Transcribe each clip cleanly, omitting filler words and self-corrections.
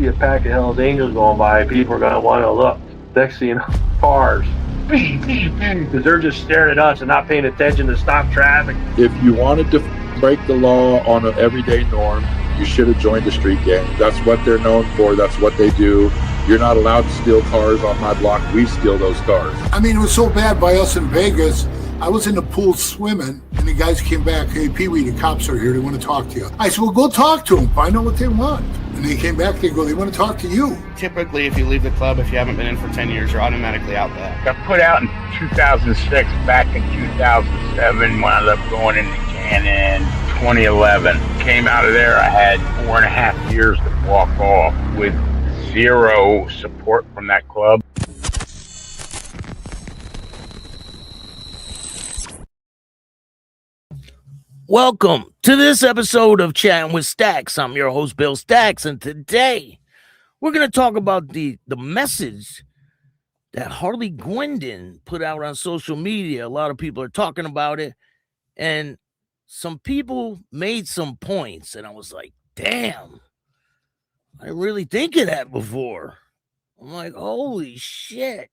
see a pack of Hell's Angels going by, people are going to want to look. Next thing you know, cars. Because they're just staring at us and not paying attention to stop traffic. If you wanted to break the law on an everyday norm, you should have joined the street gang. That's what they're known for. That's what they do. You're not allowed to steal cars on my block. We steal those cars. I mean, it was so bad by us in Vegas. I was in the pool swimming, and the guys came back. Hey, Pee-wee, the cops are here. They want to talk to you. I said, well, go talk to them. Find out what they want. And they came back. They go, they want to talk to you. Typically, if you leave the club, if you haven't been in for 10 years, you're automatically out back. Got put out in 2006. Back in 2007, wound up going into Chattin. 2011. Came out of there, I had 4.5 years to walk off with zero support from that club. Welcome to this episode of Chatting with Staxx. I'm your host, Bill Staxx, and today we're going to talk about the message that Harley Guindon put out on social media. A lot of people are talking about it, and some people made some points, and I was like, damn, I didn't really think of that before. I'm like, holy shit.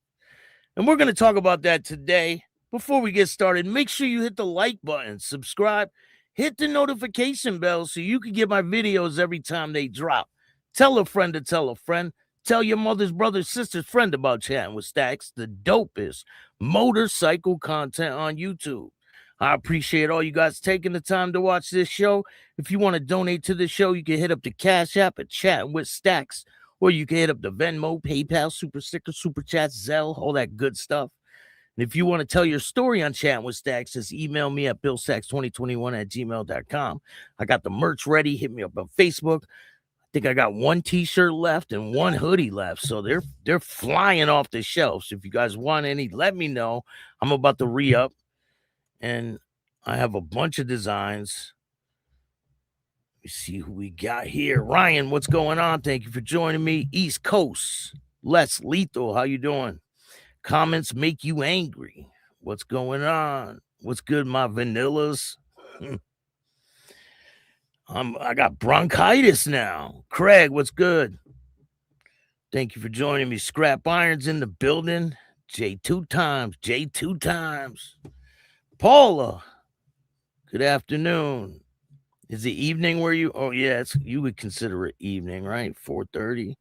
And we're going to talk about that today. Before we get started, make sure you hit the like button, subscribe, hit the notification bell so you can get my videos every time they drop. Tell a friend to tell a friend. Tell your mother's brother's sister's friend about Chatting with Staxx, the dopest motorcycle content on YouTube. I appreciate all you guys taking the time to watch this show. If you want to donate to the show, you can hit up the Cash App at Chatting with Staxx, or you can hit up the Venmo, PayPal, Super Sticker, Super Chats, Zelle, all that good stuff. And if you want to tell your story on Chatting with Staxx, just email me at billstaxx2021@gmail.com. I got the merch ready. Hit me up on Facebook. I think I got one t-shirt left and one hoodie left. So they're flying off the shelves. If you guys want any, let me know. I'm about to re-up. And I have a bunch of designs. Let me see who we got here. Ryan, what's going on? Thank you for joining me. East Coast. Les Lethal, how you doing? Comments make you angry. What's going on? What's good, my vanillas? I got bronchitis now. Craig, what's good? Thank you for joining me. Scrap Irons in the building. J two times. Paula, good afternoon. Is it evening where you? Oh, yeah, you would consider it evening, right? 4:30.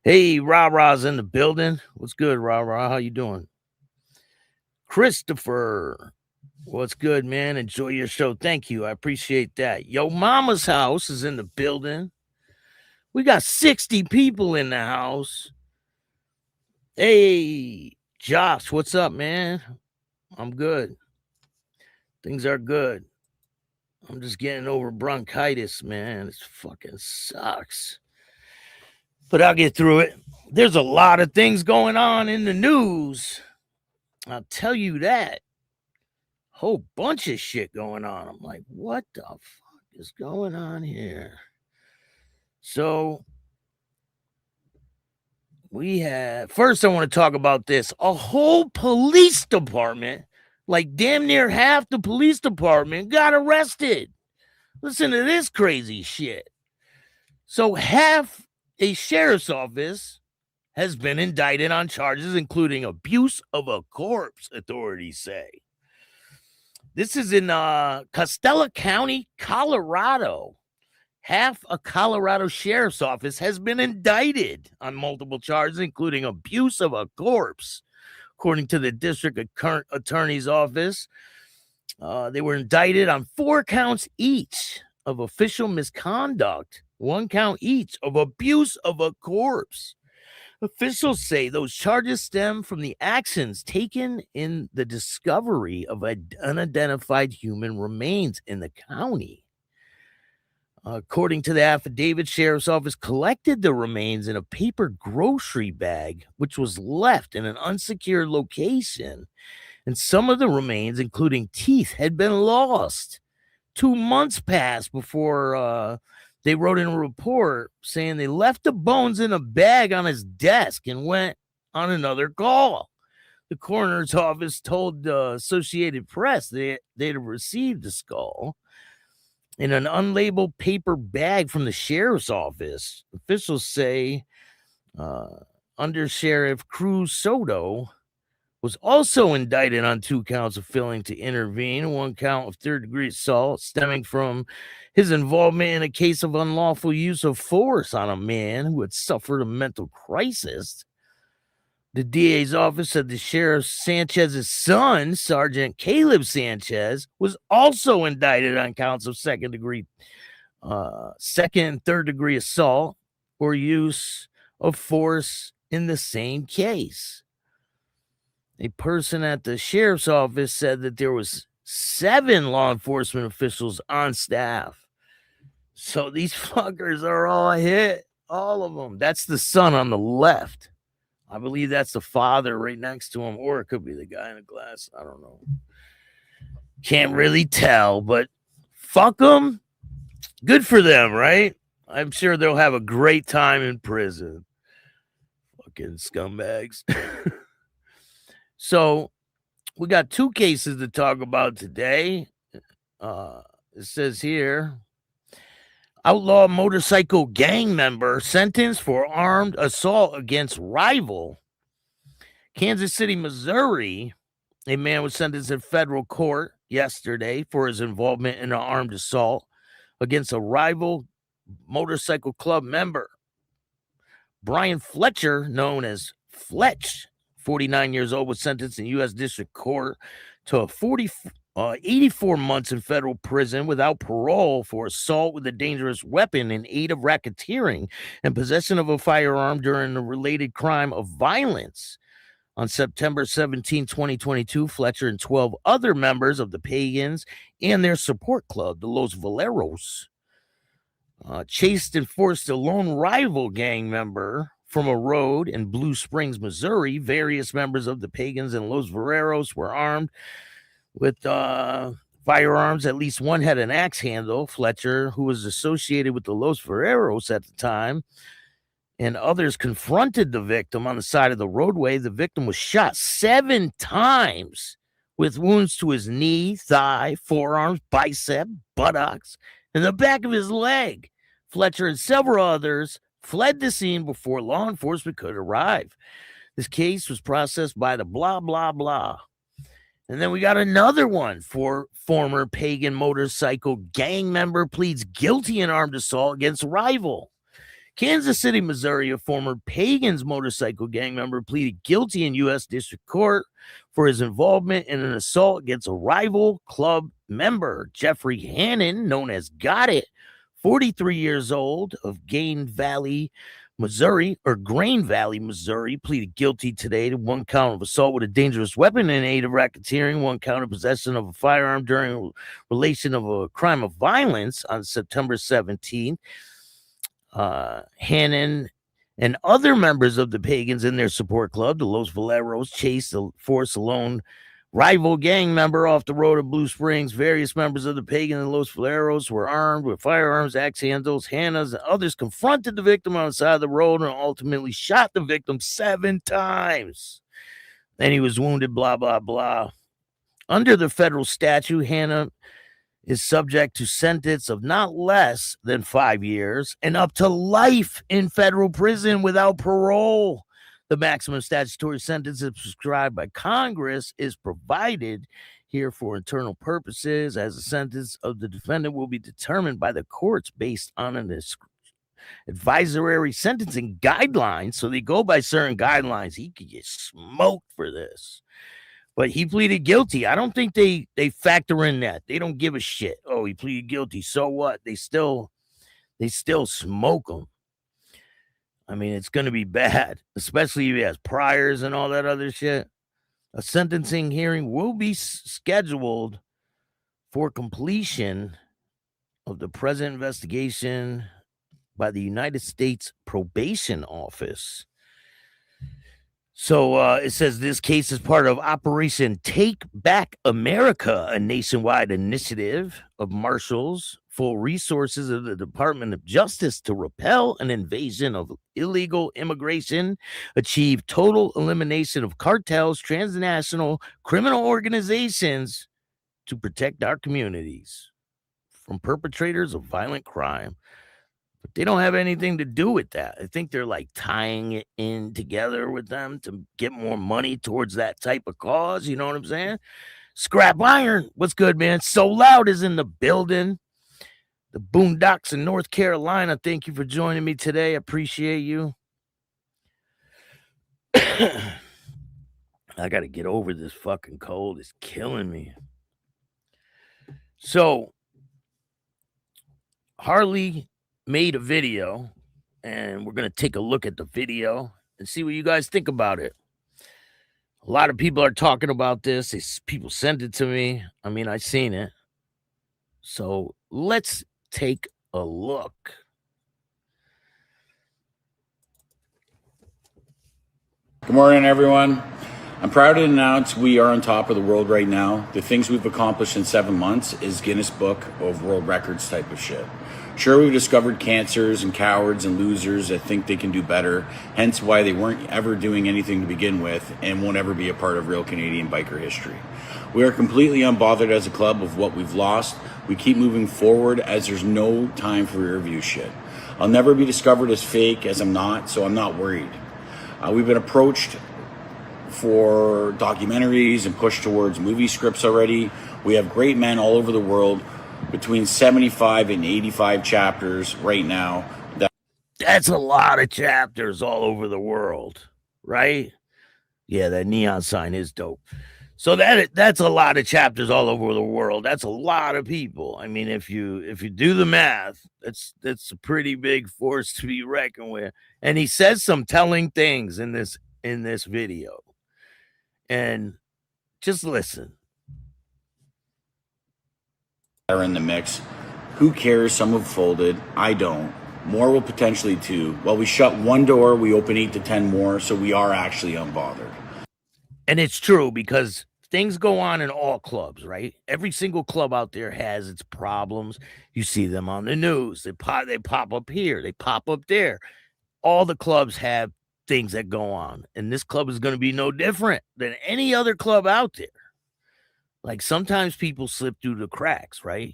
Hey, Ra-Ra's in the building. What's good, Ra-Ra? How you doing? Christopher, what's good, man? Enjoy your show. Thank you. I appreciate that. Yo Mama's house is in the building. We got 60 people in the house. Hey, Josh, what's up, man? I'm good. Things are good. I'm just getting over bronchitis, man. It fucking sucks. But I'll get through it. There's a lot of things going on in the news. I'll tell you that. Whole bunch of shit going on. I'm like, what the fuck is going on here? So first I want to talk about this. A whole police department, like damn near half the police department, got arrested. Listen to this crazy shit. So half a sheriff's office has been indicted on charges including abuse of a corpse, authorities say. This is in Costello County, Colorado. Half a Colorado sheriff's office has been indicted on multiple charges, including abuse of a corpse. According to the district attorney's office, they were indicted on 4 counts each of official misconduct, 1 count each of abuse of a corpse. Officials say those charges stem from the actions taken in the discovery of unidentified human remains in the county. According to the affidavit, Sheriff's Office collected the remains in a paper grocery bag, which was left in an unsecured location. And some of the remains, including teeth, had been lost. 2 months passed before they wrote in a report saying they left the bones in a bag on his desk and went on another call. The coroner's office told the Associated Press they'd received the skull in an unlabeled paper bag from the sheriff's office. Officials say Under Sheriff Cruz Soto was also indicted on 2 counts of failing to intervene, 1 count of third-degree assault stemming from his involvement in a case of unlawful use of force on a man who had suffered a mental crisis. The DA's office said the Sheriff Sanchez's son, Sergeant Caleb Sanchez, was also indicted on counts of second and third-degree assault or use of force in the same case. A person at the sheriff's office said that there was 7 law enforcement officials on staff. So these fuckers are all hit, all of them. That's the son on the left. I believe that's the father right next to him, or it could be the guy in the glass. I don't know. Can't really tell, but fuck them. Good for them, right? I'm sure they'll have a great time in prison. Fucking scumbags. So we got 2 cases to talk about today. It says here, outlaw motorcycle gang member sentenced for armed assault against rival. Kansas City, Missouri, a man was sentenced in federal court yesterday for his involvement in an armed assault against a rival motorcycle club member. Brian Fletcher, known as Fletch, 49 years old, was sentenced in U.S. District Court to 84 months in federal prison without parole for assault with a dangerous weapon in aid of racketeering and possession of a firearm during a related crime of violence. On September 17, 2022, Fletcher and 12 other members of the Pagans and their support club, the Los Valeros, chased and forced a lone rival gang member from a road in Blue Springs, Missouri. Various members of the Pagans and Los Valeros were armed with firearms. At least one had an axe handle. Fletcher, who was associated with the Los Valeros at the time, and others confronted the victim on the side of the roadway. The victim was shot 7 times with wounds to his knee, thigh, forearms, bicep, buttocks, and the back of his leg. Fletcher and several others fled the scene before law enforcement could arrive. This case was processed by the blah, blah, blah. And then we got another one for former Pagan motorcycle gang member pleads guilty in armed assault against rival. Kansas City, Missouri, a former Pagans motorcycle gang member pleaded guilty in U.S. District Court for his involvement in an assault against a rival club member. Jeffrey Hannon, known as Got It, 43 years old, of Grain Valley, Missouri, pleaded guilty today to 1 count of assault with a dangerous weapon in aid of racketeering, 1 count of possession of a firearm during relation of a crime of violence on September 17th. Hannon and other members of the Pagans in their support club, the Los Valeros, chased the force alone rival gang member off the road of Blue Springs. Various members of the Pagan and Los Valeros were armed with firearms, axe handles, Hannahs, and others confronted the victim on the side of the road and ultimately shot the victim 7 times. Then he was wounded, blah, blah, blah. Under the federal statute, Hannah is subject to sentence of not less than 5 years and up to life in federal prison without parole. The maximum statutory sentence is prescribed by Congress is provided here for internal purposes, as the sentence of the defendant will be determined by the courts based on an advisory sentencing guidelines. So they go by certain guidelines. He could get smoked for this. But he pleaded guilty. I don't think they factor in that. They don't give a shit. Oh, he pleaded guilty. So what? They still smoke him. I mean, it's going to be bad, especially if he has priors and all that other shit. A sentencing hearing will be scheduled for completion of the present investigation by the United States Probation Office. So it says this case is part of Operation Take Back America, a nationwide initiative of marshals, full resources of the Department of Justice to repel an invasion of illegal immigration, achieve total elimination of cartels, transnational criminal organizations to protect our communities. from perpetrators of violent crime. But they don't have anything to do with that. I think they're like tying it in together with them to get more money towards that type of cause. You know what I'm saying? Scrap Iron, what's good, man? So Loud is in the building. The Boondocks in North Carolina. Thank you for joining me today. I appreciate you. I got to get over this fucking cold. It's killing me. So, Harley made a video, and we're going to take a look at the video and see what you guys think about it. A lot of people are talking about this. People sent it to me. I mean, I've seen it. So, let's take a look. Good morning, everyone. I'm proud to announce we are on top of the world right now. The things we've accomplished in 7 months is Guinness Book of World Records type of shit. Sure, we've discovered cancers and cowards and losers that think they can do better, hence why they weren't ever doing anything to begin with and won't ever be a part of real Canadian biker history. We are completely unbothered as a club of what we've lost. We keep moving forward as there's no time for rear view shit. I'll never be discovered as fake, as I'm not, so I'm not worried. We've been approached for documentaries and pushed towards movie scripts already. We have great men all over the world, between 75 and 85 chapters right now. That's a lot of chapters all over the world, right? Yeah, that neon sign is dope. So that's a lot of chapters all over the world. That's a lot of people. I mean, if you do the math, that's a pretty big force to be reckoned with. And he says some telling things in this video. And just listen. Are in the mix. Who cares? Some have folded. I don't. More will potentially too. While we shut one door, we open 8 to 10 more, so we are actually unbothered. And it's true, because things go on in all clubs, right? Every single club out there has its problems. You see them on the news. They pop up here. They pop up there. All the clubs have things that go on. And this club is going to be no different than any other club out there. Like, sometimes people slip through the cracks, right?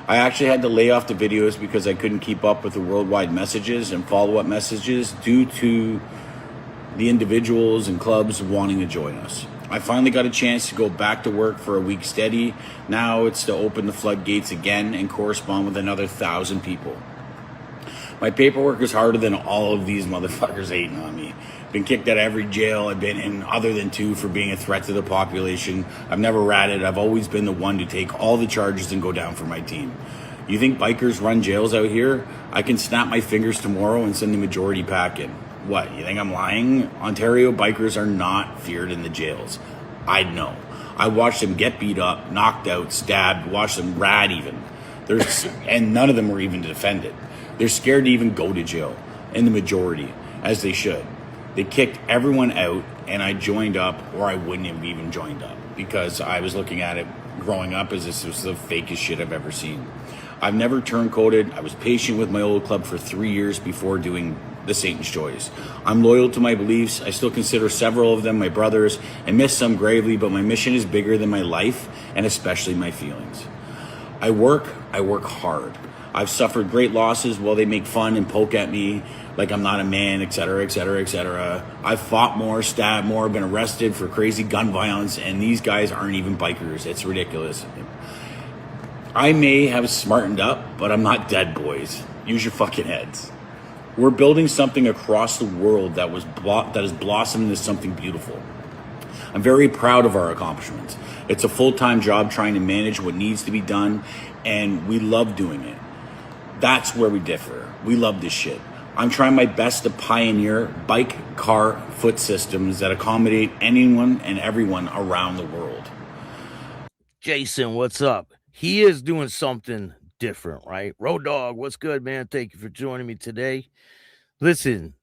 I actually had to lay off the videos because I couldn't keep up with the worldwide messages and follow-up messages due to the individuals and clubs wanting to join us. I finally got a chance to go back to work for a week steady. Now it's to open the floodgates again and correspond with another 1,000 people. My paperwork is harder than all of these motherfuckers hating on me. Been kicked out of every jail I've been in, other than 2 for being a threat to the population. I've never ratted. I've always been the one to take all the charges and go down for my team. You think bikers run jails out here? I can snap my fingers tomorrow and send the majority pack in. What, you think I'm lying? Ontario bikers are not feared in the jails. I'd know. I watched them get beat up, knocked out, stabbed, watched them rat even. And none of them were even defended. They're scared to even go to jail, in the majority, as they should. They kicked everyone out, and I joined up, or I wouldn't have even joined up, because I was looking at it growing up as this was the fakest shit I've ever seen. I've never turncoated. I was patient with my old club for 3 years before doing the Satan's Choice. I'm loyal to my beliefs. I still consider several of them my brothers and miss some gravely, but my mission is bigger than my life, and especially my feelings. I work hard. I've suffered great losses while they make fun and poke at me like I'm not a man, etc., etc., etc. I've fought more, stabbed more, been arrested for crazy gun violence, and these guys aren't even bikers. It's ridiculous. I may have smartened up, but I'm not dead, boys. Use your fucking heads. We're building something across the world that has blossomed into something beautiful. I'm very proud of our accomplishments. It's a full-time job trying to manage what needs to be done, and we love doing it. That's where we differ. We love this shit. I'm trying my best to pioneer bike, car, foot systems that accommodate anyone and everyone around the world. Jason, what's up? He is doing something different, right? Road Dog, what's good, man? Thank you for joining me today. Listen,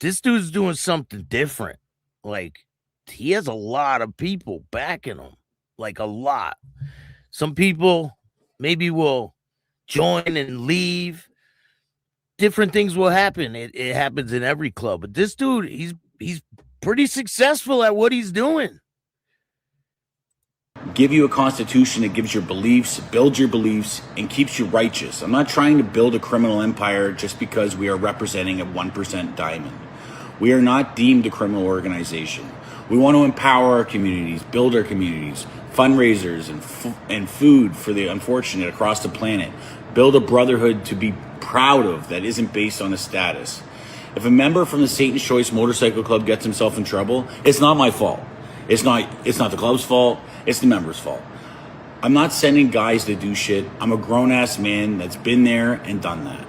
this dude's doing something different. Like, he has a lot of people backing him, like a lot. Some people maybe will join and leave. Different things will happen. It happens in every club. But this dude, he's pretty successful at what he's doing. give you a constitution that gives your beliefs, builds your beliefs, and keeps you righteous. I'm not trying to build a criminal empire just because we are representing a 1% diamond. We are not deemed a criminal organization. We want to empower our communities, build our communities, fundraisers and food for the unfortunate across the planet. Build a brotherhood to be proud of that isn't based on a status. If a member from the Satan's Choice Motorcycle Club gets himself in trouble, it's not my fault. It's not the club's fault. It's the member's fault. I'm not sending guys to do shit. I'm a grown-ass man that's been there and done that.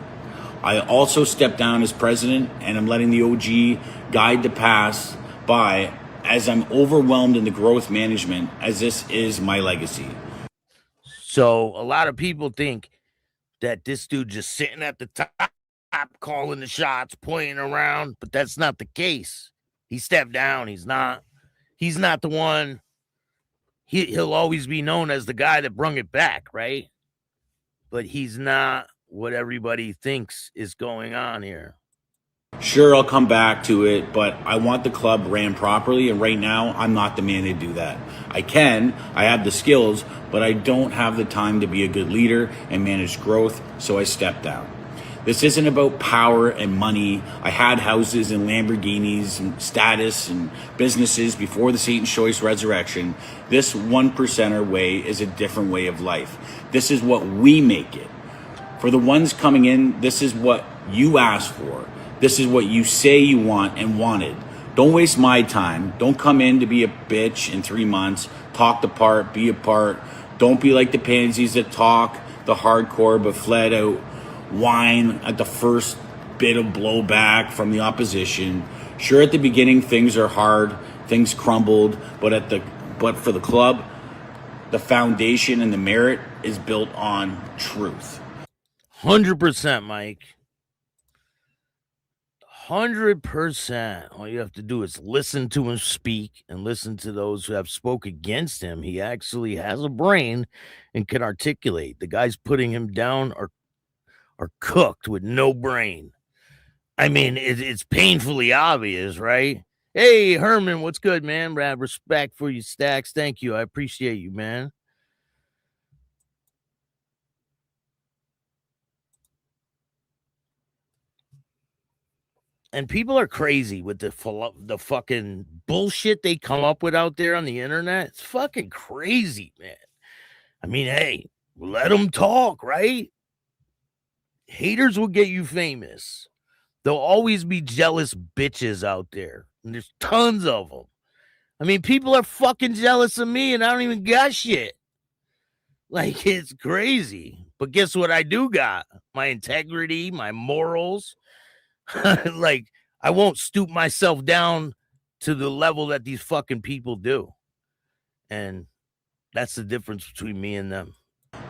I also stepped down as president, and I'm letting the OG guide the pass by as I'm overwhelmed in the growth management, as this is my legacy. So a lot of people think that this dude just sitting at the top, calling the shots, pointing around, but that's not the case. He stepped down. He's not the one. He'll always be known as the guy that brung it back, right? But he's not what everybody thinks is going on here. Sure, I'll come back to it, but I want the club ran properly, and right now, I'm not the man to do that. I have the skills, but I don't have the time to be a good leader and manage growth, so I stepped down. This isn't about power and money. I had houses and Lamborghinis and status and businesses before the Satan's Choice resurrection. This 1%er way is a different way of life. This is what we make it. For the ones coming in, this is what you asked for. This is what you say you want and wanted. Don't waste my time. Don't come in to be a bitch in 3 months. Talk the part, be a part. Don't be like the pansies that talk the hardcore but fled out whine at the first bit of blowback from the opposition. Sure, at the beginning things are hard, things crumbled, but for the club, the foundation and the merit is built on truth. 100%, Mike. 100%. All you have to do is listen to him speak and listen to those who have spoke against him. He actually has a brain and can articulate. The guys putting him down are cooked with no brain. I mean, it's painfully obvious, right? Hey, Herman, what's good, man? I have respect for you, Staxx. Thank you. I appreciate you, man. And people are crazy with the fucking bullshit they come up with out there on the internet. It's fucking crazy, man. I mean, hey, let them talk, right? Haters will get you famous. There'll always be jealous bitches out there. And there's tons of them. I mean, people are fucking jealous of me and I don't even got shit. Like, it's crazy. But guess what I do got? My integrity, my morals. Like, I won't stoop myself down to the level that these fucking people do. And that's the difference between me and them.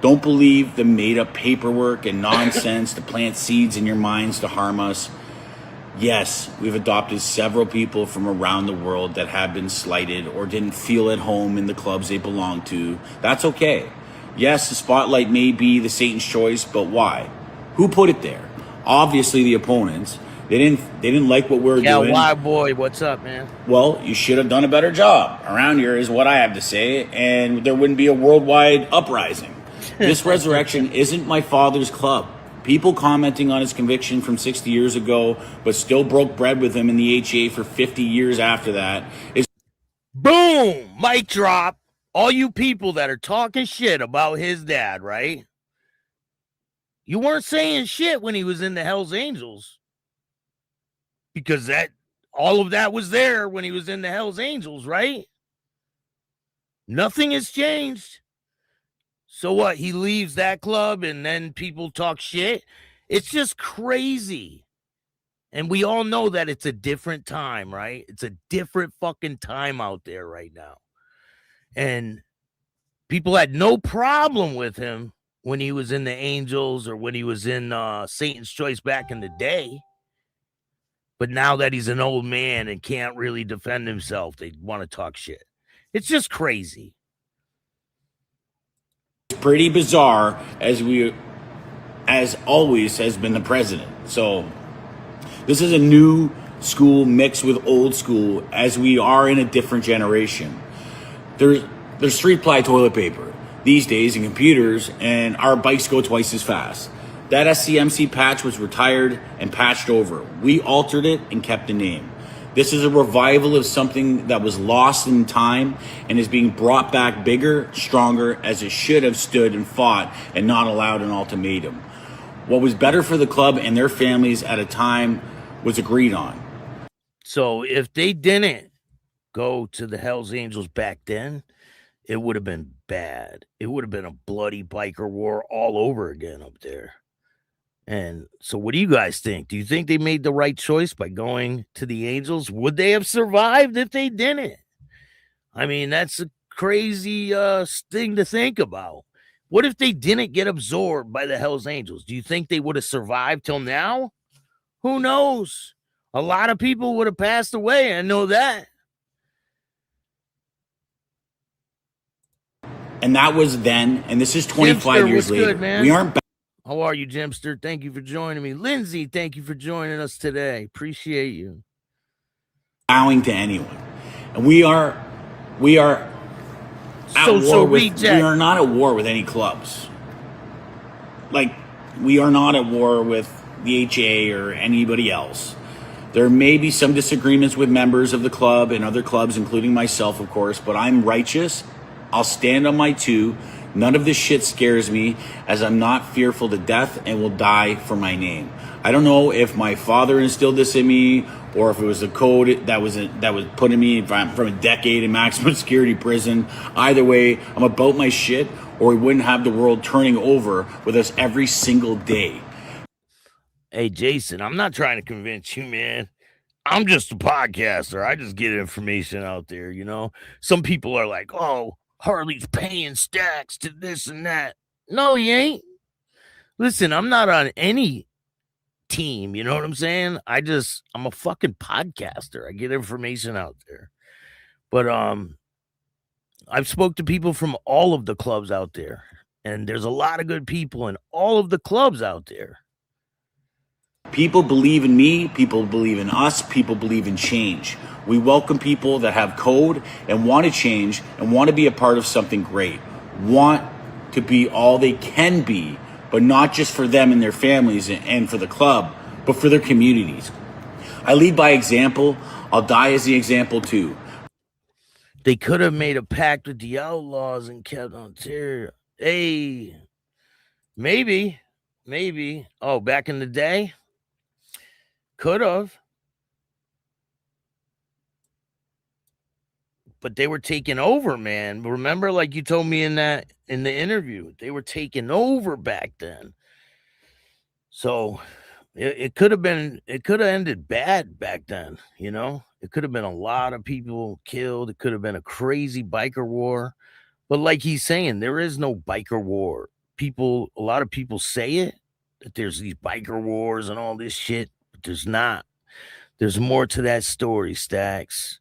Don't believe the made-up paperwork and nonsense to plant seeds in your minds to harm us. Yes, we've adopted several people from around the world that have been slighted or didn't feel at home in the clubs they belong to. That's okay. Yes, the spotlight may be the Satan's Choice, but why? Who put it there? Obviously the opponents. They didn't like what we were doing. Yeah, why, boy? What's up, man? Well, you should have done a better job around here is what I have to say, and there wouldn't be a worldwide uprising. This resurrection isn't my father's club. People commenting on his conviction from 60 years ago, but still broke bread with him in the HA for 50 years after that is... Boom! Mic drop. All you people that are talking shit about his dad, right? You weren't saying shit when he was in the Hells Angels. Because all of that was there when he was in the Hells Angels, right? Nothing has changed. So what? He leaves that club and then people talk shit? It's just crazy. And we all know that it's a different time, right? It's a different fucking time out there right now. And people had no problem with him when he was in the Angels or when he was in Satan's Choice back in the day. But now that he's an old man and can't really defend himself, they want to talk shit. It's just crazy. It's pretty bizarre, as always has been the president. So this is a new school mixed with old school, as we are in a different generation. The There's 3-ply toilet paper these days and computers, and our bikes go twice as fast. That SCMC patch was retired and patched over. We altered it and kept the name. This is a revival of something that was lost in time and is being brought back bigger, stronger, as it should have stood and fought and not allowed an ultimatum. What was better for the club and their families at a time was agreed on. So if they didn't go to the Hells Angels back then, it would have been bad. It would have been a bloody biker war all over again up there. And so what do you guys think? Do you think they made the right choice by going to the Angels? Would they have survived if they didn't? I mean, that's a crazy thing to think about. What if they didn't get absorbed by the Hells Angels? Do you think they would have survived till now? Who knows? A lot of people would have passed away. I know that. And that was then, and this is 25 years later. Good, man? We aren't back. How are you, Jimster? Thank you for joining me. Lindsay, thank you for joining us today. Appreciate you. Bowing to anyone. And we are at war with, we are not at war with any clubs. Like, we are not at war with the HA or anybody else. There may be some disagreements with members of the club and other clubs, including myself, of course, but I'm righteous. I'll stand on my two. None of this shit scares me, as I'm not fearful to death and will die for my name. I don't know if my father instilled this in me or if it was a code that was put in me from a decade in maximum security prison. Either way, I'm about my shit, or we wouldn't have the world turning over with us every single day. Hey, Jason, I'm not trying to convince you, man. I'm just a podcaster. I just get information out there, you know? Some people are like, oh, Harley's paying Staxx to this and that. No, he ain't. Listen, I'm not on any team, you know what I'm saying? I'm a fucking podcaster. I get information out there. But I've spoke to people from all of the clubs out there, and there's a lot of good people in all of the clubs out there. People believe in me, people believe in us, people believe in change. We welcome people that have code and want to change and want to be a part of something great. Want to be all they can be, but not just for them and their families and for the club, but for their communities. I lead by example. I'll die as the example too. They could have made a pact with the Outlaws and kept Ontario. Hey, maybe. Oh, back in the day? Could have. But they were taking over, man. Remember, like you told me in the interview, they were taking over back then. So it could have ended bad back then, you know? It could have been a lot of people killed. It could have been a crazy biker war. But like he's saying, there is no biker war. A lot of people say it, that there's these biker wars and all this shit, but there's not. There's more to that story, Staxx.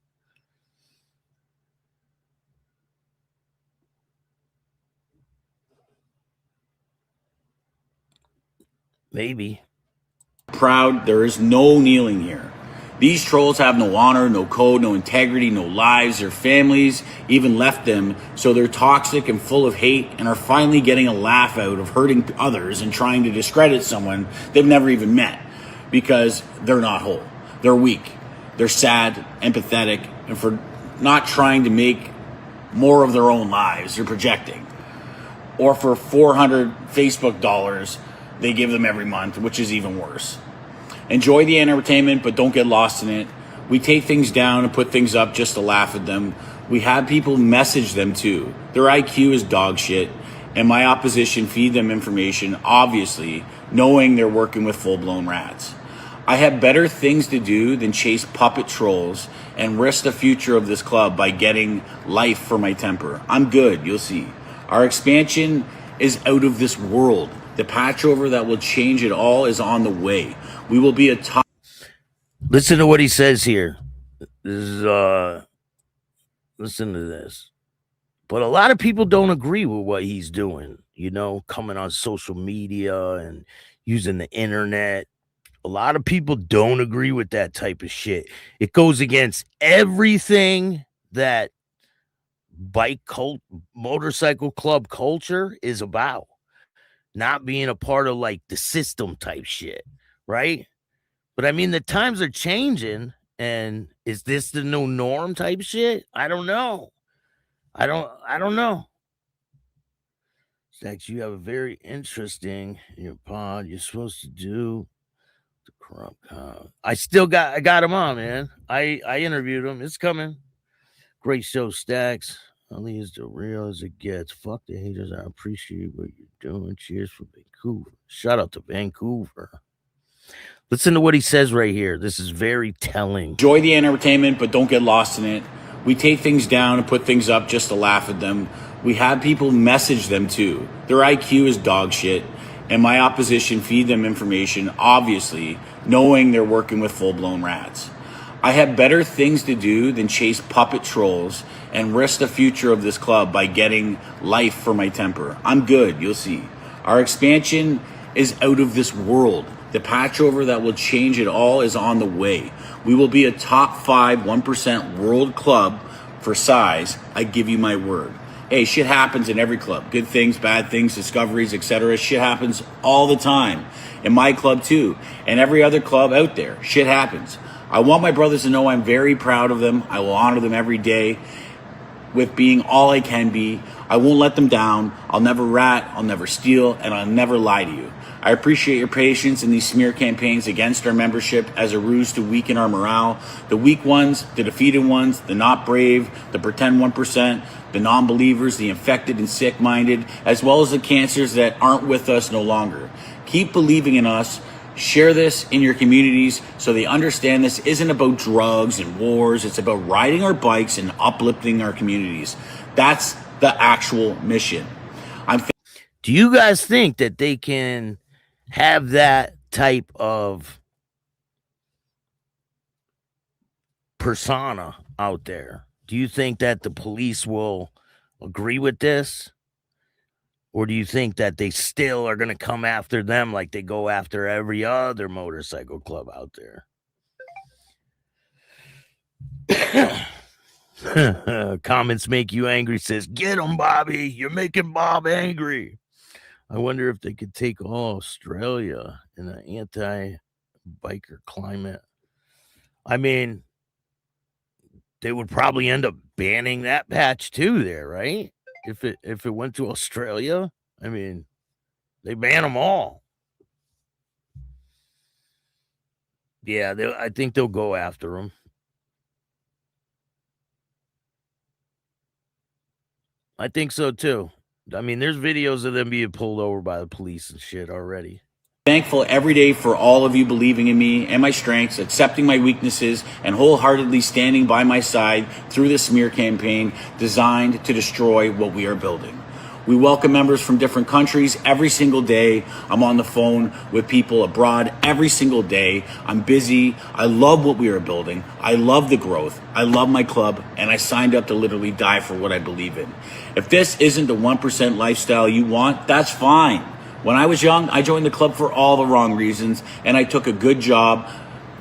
Maybe. Proud, there is no kneeling here. These trolls have no honor, no code, no integrity, no lives. Their families even left them, so they're toxic and full of hate and are finally getting a laugh out of hurting others and trying to discredit someone they've never even met because they're not whole. They're weak. They're sad, empathetic, and for not trying to make more of their own lives, they're projecting. Or for 400 Facebook dollars they give them every month, which is even worse. Enjoy the entertainment, but don't get lost in it. We take things down and put things up just to laugh at them. We have people message them too. Their IQ is dog shit, and my opposition feed them information, obviously, knowing they're working with full-blown rats. I have better things to do than chase puppet trolls and risk the future of this club by getting life for my temper. I'm good, you'll see. Our expansion is out of this world. The patchover that will change it all is on the way. We will be a top. Listen to what he says here. Listen to this. But a lot of people don't agree with what he's doing, you know, coming on social media and using the internet. A lot of people don't agree with that type of shit. It goes against everything that motorcycle club culture is about. Not being a part of like the system type shit, right? But I mean, the times are changing, and is this the new norm type shit? I don't know. I don't know. Staxx, you have a very interesting in your pod. You're supposed to do the corrupt cop. I got him on, man. I interviewed him. It's coming. Great show, Staxx. Ali is the real as it gets. Fuck the haters. I appreciate what you're doing. Cheers for Vancouver. Shout out to Vancouver. Listen to what he says right here. This is very telling. Enjoy the entertainment, but don't get lost in it. We take things down and put things up just to laugh at them. We have people message them too. Their IQ is dog shit, and my opposition feed them information, obviously, knowing they're working with full-blown rats. I have better things to do than chase puppet trolls and risk the future of this club by getting life for my temper. I'm good, you'll see. Our expansion is out of this world. The patch over that will change it all is on the way. We will be a top 5, 1% world club for size. I give you my word. Hey, shit happens in every club. Good things, bad things, discoveries, etc. Shit happens all the time. In my club too. And every other club out there. Shit happens. I want my brothers to know I'm very proud of them. I will honor them every day with being all I can be. I won't let them down. I'll never rat, I'll never steal, and I'll never lie to you. I appreciate your patience in these smear campaigns against our membership as a ruse to weaken our morale. The weak ones, the defeated ones, the not brave, the pretend 1%, the non-believers, the infected and sick-minded, as well as the cancers that aren't with us no longer. Keep believing in us. Share this in your communities so they understand this isn't about drugs and wars. It's about riding our bikes and uplifting our communities. That's the actual mission. Do you guys think that they can have that type of persona out there? Do you think that the police will agree with this? Or do you think that they still are going to come after them like they go after every other motorcycle club out there? Comments make you angry says, get him, Bobby. You're making Bob angry. I wonder if they could take all Australia in an anti-biker climate. I mean, they would probably end up banning that patch too there, right? If it went to Australia, I mean, they ban them all. Yeah, I think they'll go after them. I think so too. I mean, there's videos of them being pulled over by the police and shit already. Thankful every day for all of you believing in me and my strengths, accepting my weaknesses, and wholeheartedly standing by my side through this smear campaign designed to destroy what we are building. We welcome members from different countries every single day. I'm on the phone with people abroad every single day. I'm busy. I love what we are building. I love the growth. I love my club, and I signed up to literally die for what I believe in. If this isn't the 1% lifestyle you want, that's fine. When I was young, I joined the club for all the wrong reasons, and I took a good job.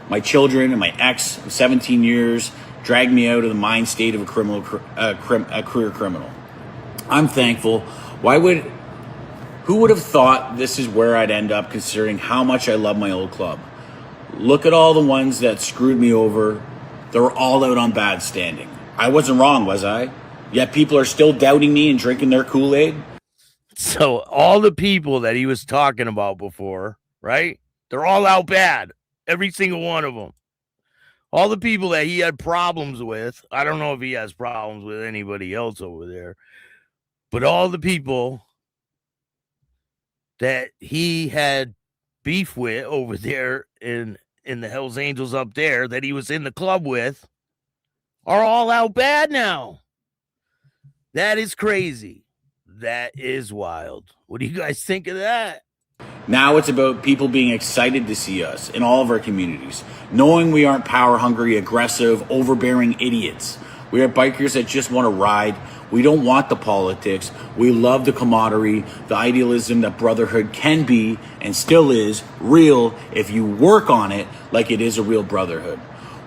My children and my ex, 17 years, dragged me out of the mind state of a career criminal. I'm thankful. Who would have thought this is where I'd end up considering how much I love my old club? Look at all the ones that screwed me over. They were all out on bad standing. I wasn't wrong, was I? Yet people are still doubting me and drinking their Kool-Aid. So all the people that he was talking about before, right? They're all out bad. Every single one of them. All the people that he had problems with. I don't know if he has problems with anybody else over there. But all the people that he had beef with over there in the Hells Angels up there that he was in the club with are all out bad now. That is crazy. That is wild. What do you guys think of that? Now it's about people being excited to see us in all of our communities, knowing we aren't power-hungry, aggressive, overbearing idiots. We are bikers that just want to ride. We don't want the politics. We love the camaraderie, the idealism that brotherhood can be and still is real if you work on it like it is a real brotherhood.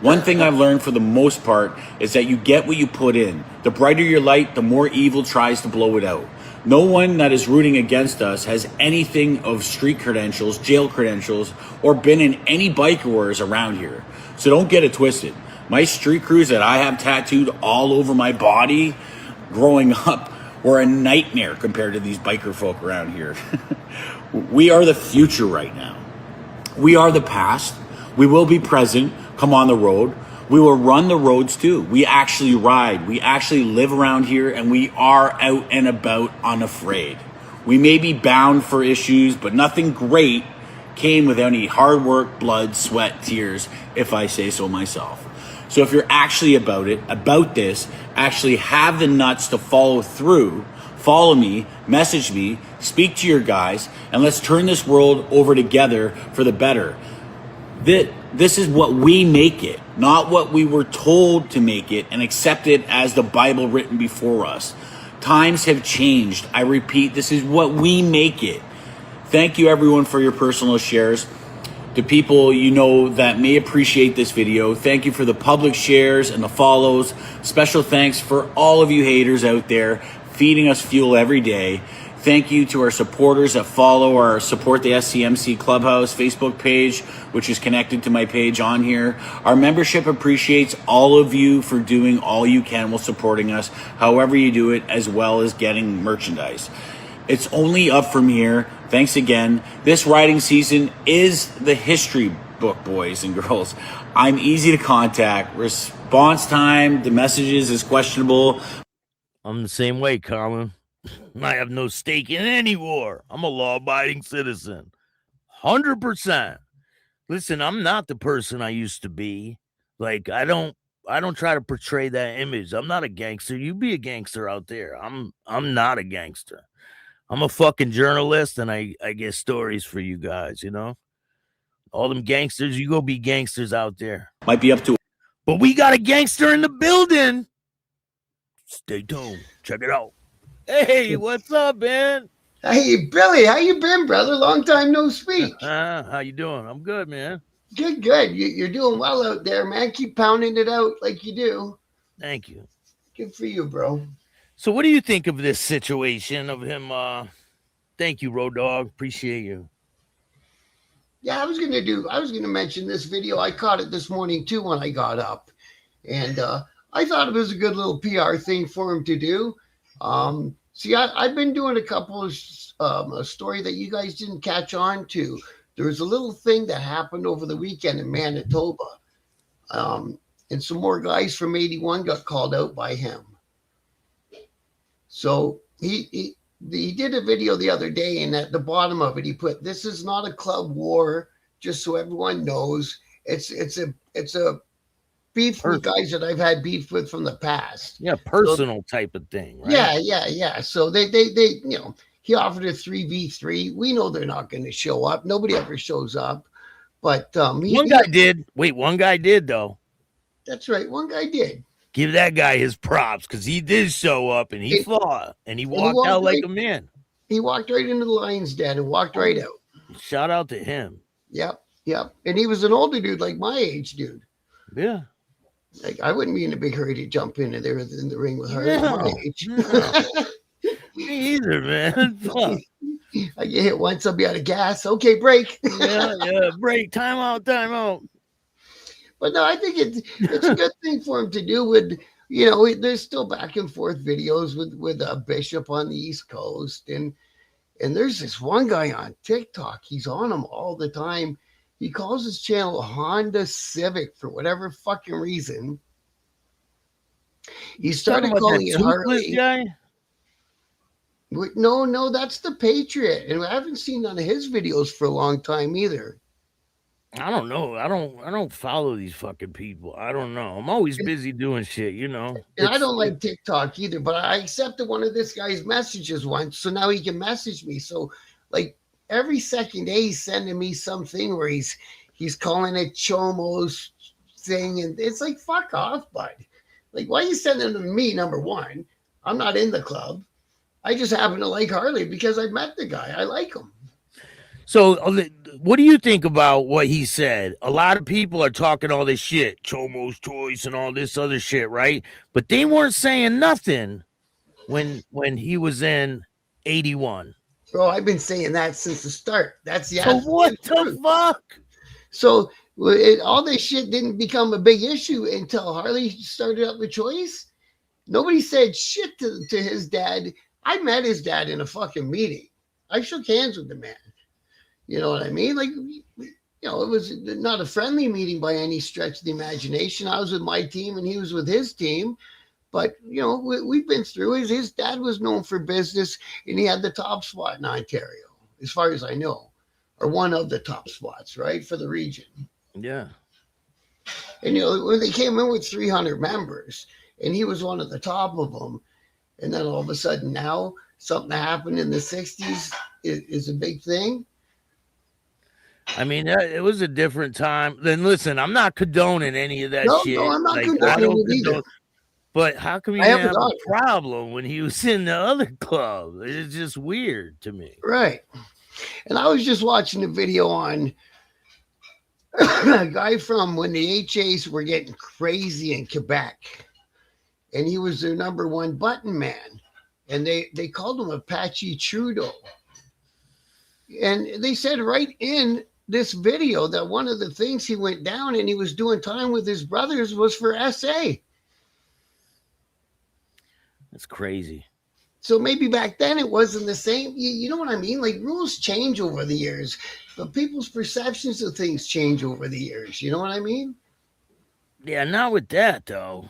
One thing I've learned for the most part is that you get what you put in. The brighter your light, the more evil tries to blow it out. No one that is rooting against us has anything of street credentials, jail credentials, or been in any biker wars around here. So don't get it twisted. My street crews that I have tattooed all over my body growing up were a nightmare compared to these biker folk around here. We are the future right now. We are the past. We will be present. Come on the road. We will run the roads too. We actually ride. We actually live around here, and we are out and about unafraid. We may be bound for issues, but nothing great came without any hard work, blood, sweat, tears, if I say so myself. So if you're actually about it, about this, actually have the nuts to follow through, follow me, message me, speak to your guys, and let's turn this world over together for the better. This is what we make it, not what we were told to make it and accept it as the Bible written before us. Times have changed. I repeat, this is what we make it. Thank you everyone for your personal shares. The people you know that may appreciate this video, thank you for the public shares and the follows. Special thanks for all of you haters out there feeding us fuel every day. Thank you to our supporters that follow our Support the SCMC Clubhouse Facebook page, which is connected to my page on here. Our membership appreciates all of you for doing all you can while supporting us, however you do it, as well as getting merchandise. It's only up from here. Thanks again. This riding season is the history book, boys and girls. I'm easy to contact. Response time, the messages is questionable. I'm the same way, Colin. I have no stake in any war. I'm a law-abiding citizen. 100%. Listen, I'm not the person I used to be. Like, I don't try to portray that image. I'm not a gangster. You be a gangster out there. I'm not a gangster. I'm a fucking journalist, and I get stories for you guys, you know? All them gangsters, you go be gangsters out there. Might be up to. But we got a gangster in the building. Stay tuned. Check it out. Hey, what's up, man? Hey, Billy, how you been, brother? Long time no speak. How you doing? I'm good, man. Good, good. You're doing well out there, man. Keep pounding it out like you do. Thank you. Good for you, bro. So what do you think of this situation of him? Thank you, Road Dogg. Appreciate you. Yeah, I was gonna mention this video. I caught it this morning too when I got up. And I thought it was a good little PR thing for him to do. See, I've been doing a couple of a story that you guys didn't catch on to. There was a little thing that happened over the weekend in Manitoba. And some more guys from 81 got called out by him. So he did a video the other day, and at the bottom of it, he put, "This is not a club war, just so everyone knows. It's a beef with guys that I've had beef with from the past." Yeah, personal type of thing, right? Yeah. So they you know, he offered a 3v3. We know they're not going to show up. Nobody ever shows up. But one guy did. Wait, one guy did though. That's right. One guy did. Give that guy his props, because he did show up and he fought and he walked out like a man. He walked right into the lion's den and walked right out. Shout out to him. Yep. And he was an older dude, like my age, dude. Yeah. Like, I wouldn't be in a big hurry to jump in there in the ring with her at my age. No. Me either, man. Fuck. I get hit once, I'll be out of gas. Okay, break. yeah, break. Time out. But no, I think it's a good thing for him to do. With, you know, there's still back and forth videos with a Bishop on the East Coast, and there's this one guy on TikTok. He's on him all the time. He calls his channel Honda Civic for whatever fucking reason. He started calling it Harley. Guy? No, that's the Patriot, and I haven't seen none of his videos for a long time either. I don't know. I don't follow these fucking people. I don't know. I'm always busy doing shit, you know. And I don't like TikTok either, but I accepted one of this guy's messages once, so now he can message me. So, like, every second day he's sending me something where he's calling it Chomo's thing, and it's like, fuck off, bud. Like, why are you sending them to me? Number one, I'm not in the club. I just happen to like Harley because I met the guy. I like him. So, what do you think about what he said? A lot of people are talking all this shit, Chomo's choice and all this other shit, right? But they weren't saying nothing when he was in 81. Bro, I've been saying that since the start. That's the So what the truth. fuck? So all this shit didn't become a big issue until Harley started up with Choice. Nobody said shit to his dad. I met his dad in a fucking meeting. I shook hands with the man. You know what I mean? Like, it was not a friendly meeting by any stretch of the imagination. I was with my team and he was with his team. But, we've been through it. His dad was known for business and he had the top spot in Ontario, as far as I know, or one of the top spots, right, for the region. Yeah. And, when they came in with 300 members and he was one of the top of them, and then all of a sudden now something that happened in the 60s is a big thing. I mean, it was a different time. Then listen, I'm not condoning any of that shit. No, I'm not condoning it either. But how come you didn't have a problem when he was in the other club? It's just weird to me. Right. And I was just watching a video on a guy from when the HAs were getting crazy in Quebec. And he was their number one button man. And they called him Apache Trudeau. And they said right in this video that one of the things he went down and he was doing time with his brothers was for SA. That's crazy. So maybe back then it wasn't the same. You know what I mean? Like, rules change over the years, but people's perceptions of things change over the years. You know what I mean? Yeah, not with that though.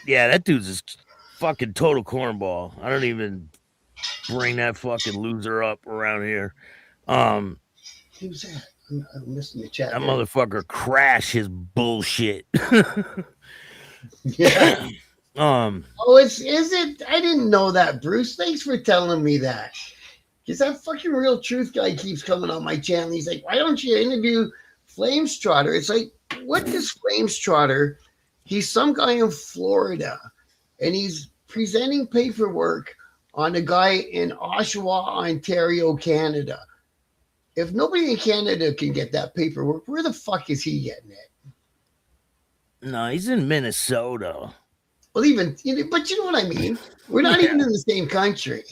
Yeah, that dude's just fucking total cornball. I don't even bring that fucking loser up around here. Who's that? I'm missing the chat. That motherfucker crash his bullshit. Yeah. Is it? I didn't know that, Bruce. Thanks for telling me that. Because that fucking Real Truth guy keeps coming on my channel. He's like, why don't you interview Flames Trotter? It's like, what does Flames Trotter? He's some guy in Florida, and he's presenting paperwork on a guy in Oshawa, Ontario, Canada. If nobody in Canada can get that paperwork, where the fuck is he getting it? No, he's in Minnesota. Well, but you know what I mean? We're not even in the same country.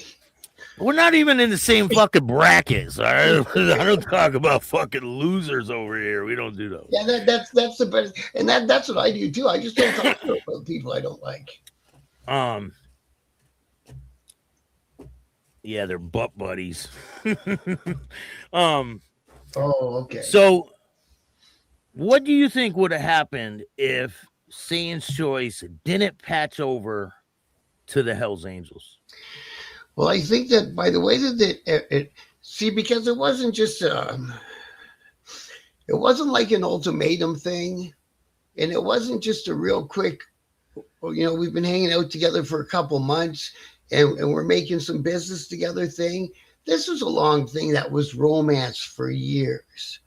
We're not even in the same fucking brackets. All right? I don't talk about fucking losers over here. We don't do those. Yeah, that's the best. And that's what I do too. I just don't talk about people I don't like. Yeah, they're butt buddies. Oh, okay. So what do you think would have happened if Satan's Choice didn't patch over to the Hells Angels? Well, I think that by the way that it because it wasn't just it wasn't like an ultimatum thing, and it wasn't just a real quick, we've been hanging out together for a couple months and we're making some business together thing. This was a long thing that was romance for years.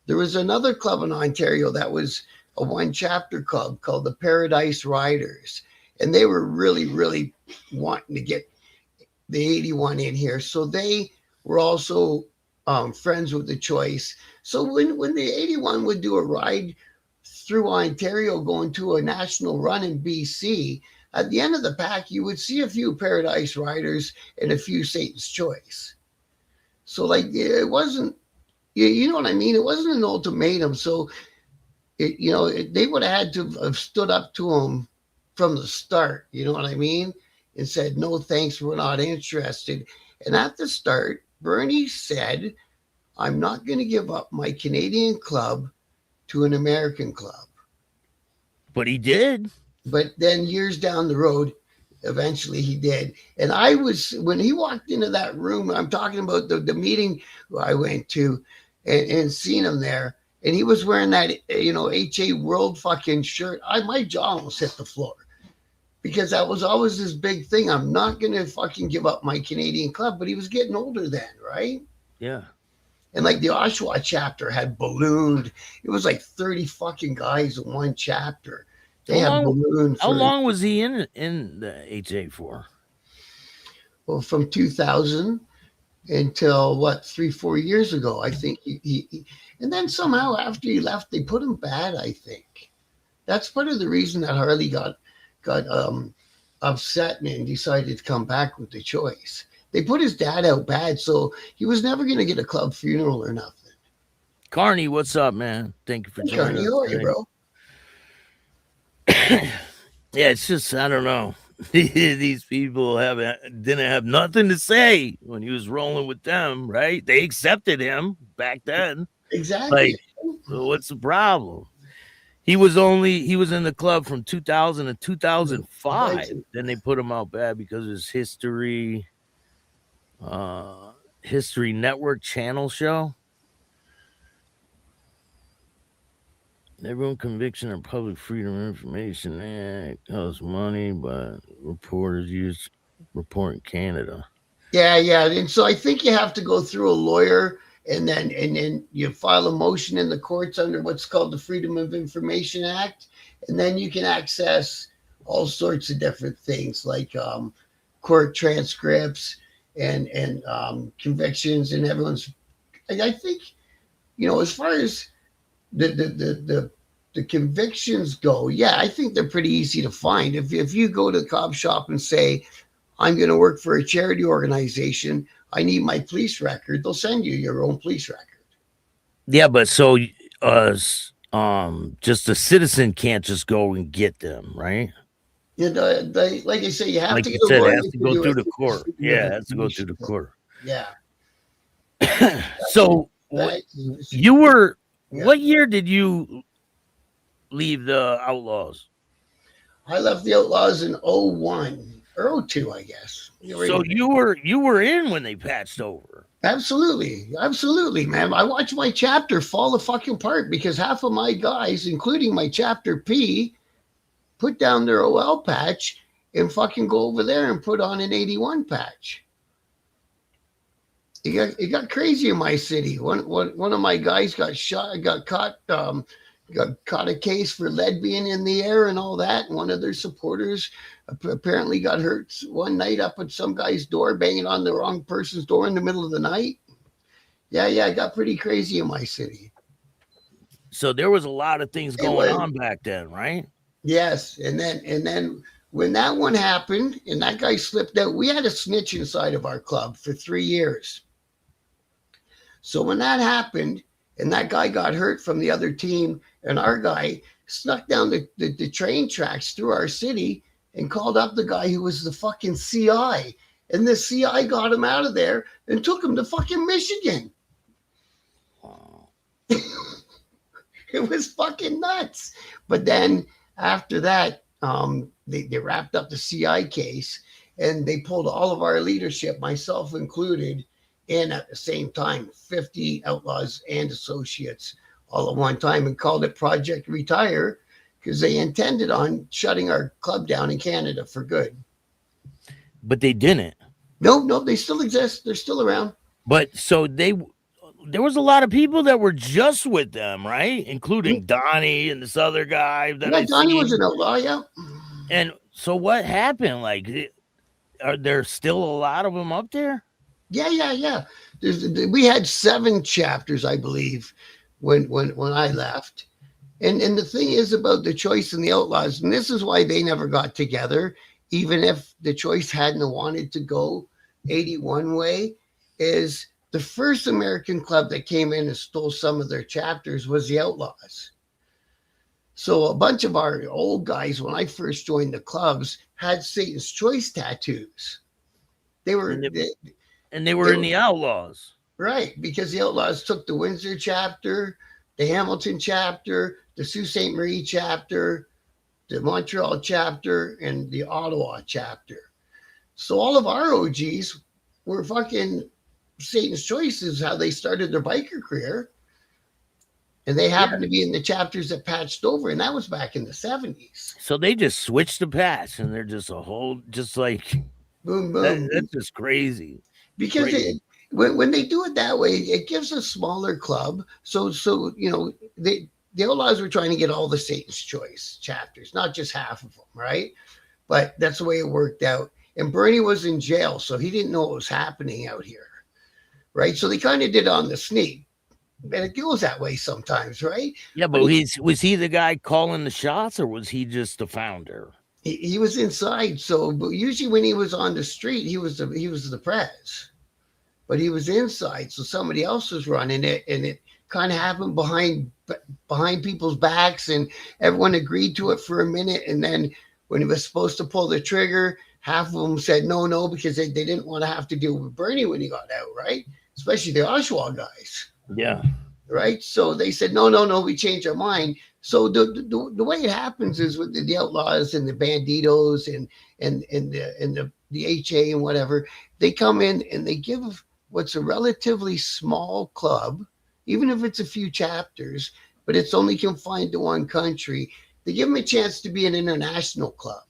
There was another club in Ontario that was a one chapter club called the Paradise Riders, and they were really, really wanting to get the 81 in here. So they were also friends with the Choice. So when the 81 would do a ride through Ontario going to a national run in BC, at the end of the pack, you would see a few Paradise Riders and a few Satan's Choice. So it wasn't, you know what I mean? It wasn't an ultimatum. So, they would have had to have stood up to him from the start. You know what I mean? And said, no, thanks, we're not interested. And at the start, Bernie said, I'm not going to give up my Canadian club to an American club. But he did. But then years down the road, eventually he did. And when he walked into that room, I'm talking about the meeting I went to and seen him there. And he was wearing that, HA World fucking shirt. My jaw almost hit the floor. Because that was always this big thing. I'm not going to fucking give up my Canadian club. But he was getting older then, right? Yeah. And the Oshawa chapter had ballooned. It was like 30 fucking guys in one chapter. They had ballooned. How long was he in the HA for? Well, from 2000 until what, 3-4 years ago. I think and then somehow after he left, they put him bad. I think that's part of the reason that Harley got upset and decided to come back with the choice. They put his dad out bad, so he was never going to get a club funeral or nothing. Carney, what's up, man? Thank you for joining Carney, us how are you, today. bro? Yeah, it's just, I don't know. These people didn't have nothing to say when he was rolling with them, right? They accepted him back then. Exactly. Like, what's the problem? He was in the club from 2000 to 2005. Then they put him out bad because of his History Network channel show. Everyone conviction or public freedom of information act costs money, but reporters use report in Canada. Yeah. And so I think you have to go through a lawyer, and then you file a motion in the courts under what's called the Freedom of Information Act, and then you can access all sorts of different things like court transcripts and convictions and everyone's. I think, as far as the convictions go, yeah, I think they're pretty easy to find. If you go to the cop shop and say, I'm going to work for a charity organization, I need my police record, they'll send you your own police record. Yeah, but so just a citizen can't just go and get them, right? Like I say, you have like to you get a said, lawyer it has to go through the court. Yeah, it has to go through the court. Yeah. So what year did you leave the Outlaws? I left the Outlaws in 01 or 02, I guess. So you were in when they patched over. Absolutely, man. I watched my chapter fall the fucking apart because half of my guys, including my chapter P, put down their OL patch and fucking go over there and put on an 81 patch. It got crazy in my city. One of my guys got shot, got caught a case for lead being in the air and all that. And one of their supporters apparently got hurt one night up at some guy's door, banging on the wrong person's door in the middle of the night. Yeah, it got pretty crazy in my city. So there was a lot of things going on back then, right? Yes, and then when that one happened and that guy slipped out, we had a snitch inside of our club for 3 years. So when that happened and that guy got hurt from the other team, and our guy snuck down the train tracks through our city and called up the guy who was the fucking CI. And the CI got him out of there and took him to fucking Michigan. It was fucking nuts. But then after that, they wrapped up the CI case and they pulled all of our leadership, myself included, in at the same time, 50 outlaws and associates all at one time, and called it Project Retire because they intended on shutting our club down in Canada for good. But they didn't. No, they still exist. They're still around. But so there was a lot of people that were just with them, right? Including Donnie and this other guy. Donnie was an outlaw, yeah. And so what happened? Like, are there still a lot of them up there? Yeah. We had 7 chapters, I believe, when I left. And the thing is about the Choice and the Outlaws, and this is why they never got together, even if the Choice hadn't wanted to go 81 way, is the first American club that came in and stole some of their chapters was the Outlaws. So a bunch of our old guys, when I first joined the clubs, had Satan's Choice tattoos. They were in the Outlaws. Right, because the Outlaws took the Windsor chapter, the Hamilton chapter, the Sault Ste. Marie chapter, the Montreal chapter, and the Ottawa chapter. So all of our OGs were fucking Satan's Choice is how they started their biker career. And they happened to be in the chapters that patched over, and that was back in the 70s. So they just switched the patch, and they're just like boom, boom. That's just crazy. Because when they do it that way, it gives a smaller club. So the Outlaws were trying to get all the Satan's Choice chapters, not just half of them, right? But that's the way it worked out. And Bernie was in jail, so he didn't know what was happening out here. right? So they kind of did it on the sneak. And it goes that way sometimes, right? Yeah, but was he the guy calling the shots, or was he just the founder? He was inside. So, but usually when he was on the street, he was the prez, but he was inside. So somebody else was running it, and it kind of happened behind people's backs, and everyone agreed to it for a minute. And then when he was supposed to pull the trigger, half of them said no, because they didn't want to have to deal with Bernie when he got out, right? Especially the Oshawa guys. Yeah. Right. So they said, no, we changed our mind. So the way it happens is with the outlaws and the banditos and the HA and whatever, they come in and they give what's a relatively small club, even if it's a few chapters, but it's only confined to one country. They give them a chance to be an international club.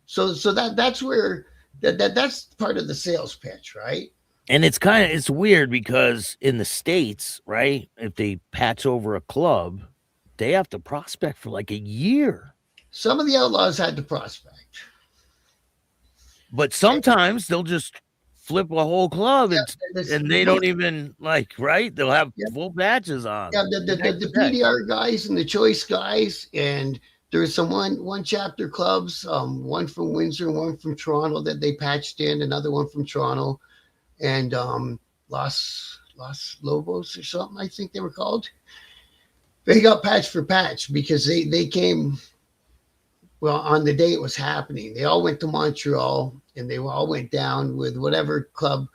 So that's where that's part of the sales pitch, right? And it's weird because in the States, right, if they patch over a club, they have to prospect for like a year. Some of the outlaws had to prospect. But sometimes they'll just flip a whole club and they don't even right? They'll have full patches on. Yeah, the PDR guys and the choice guys, and there's some one chapter clubs, one from Windsor and one from Toronto that they patched in, another one from Toronto. And Los Lobos or something, I think they were called. They got patch for patch because they came, well, on the day it was happening. They all went to Montreal, and they all went down with whatever club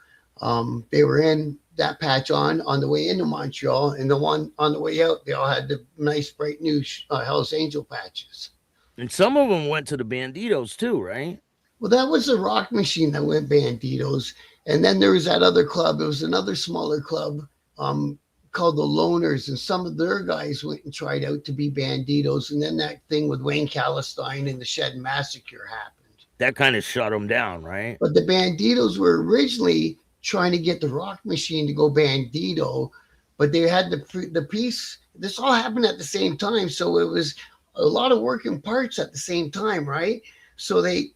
they were in that patch on the way into Montreal. And the one on the way out, they all had the nice, bright new Hell's Angel patches. And some of them went to the Banditos too, right? Well, that was the Rock Machine that went Banditos. And then there was that other club. It was another smaller club called the Loners. And some of their guys went and tried out to be Banditos. And then that thing with Wayne Calistine and the Shed Massacre happened. That kind of shut them down, right? But the Banditos were originally trying to get the Rock Machine to go Bandito. But they had the piece. This all happened at the same time. So it was a lot of working parts at the same time, right? So they